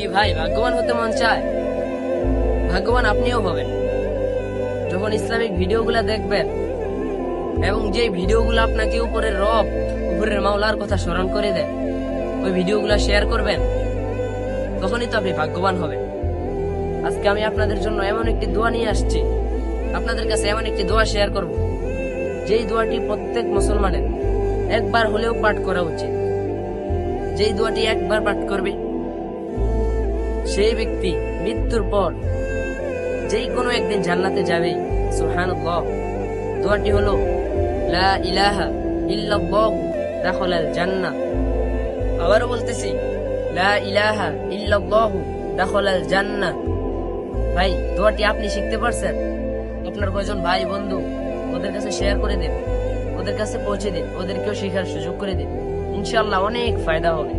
কি ভাই ভাগ্যবান হতে মন চায়? ভাগ্যবান আপনিও হবেন যখন ইসলামিক ভিডিওগুলা দেখবেন এবং যে ভিডিওগুলো আপনাকে উপরের রব, উপরের মাওলার কথা স্মরণ করে দেয়, ওই ভিডিওগুলো শেয়ার করবেন, তখনই তো আপনি ভাগ্যবান হবেন। আজকে আমি আপনাদের জন্য এমন একটি দোয়া নিয়ে আসছি, আপনাদের কাছে এমন একটি দোয়া শেয়ার করব, যেই দোয়াটি প্রত্যেক মুসলমানের একবার হলেও পাঠ করা উচিত। যেই দোয়াটি একবার পাঠ করবে সেই ব্যক্তি মৃত্যুর পর যেই কোনো একদিন জান্নাতে যাবে। সুবহানাল্লাহ। দোয়াটি হলো লা ইলাহা ইল্লাল্লাহু দাখালাল জান্নাহ। আবারও বলতেছি, লা ইলাহা ইল্লাল্লাহু দাখালাল জান্নাহ। ভাই, দোয়াটি আপনি শিখতে পারছেন? আপনার কয়জন ভাই বন্ধু ওদের কাছে শেয়ার করে দেন, ওদের কাছে পৌঁছে দিন, ওদেরকেও শেখার সুযোগ করে দিন। ইনশাআল্লাহ অনেক ফায়দা হবে।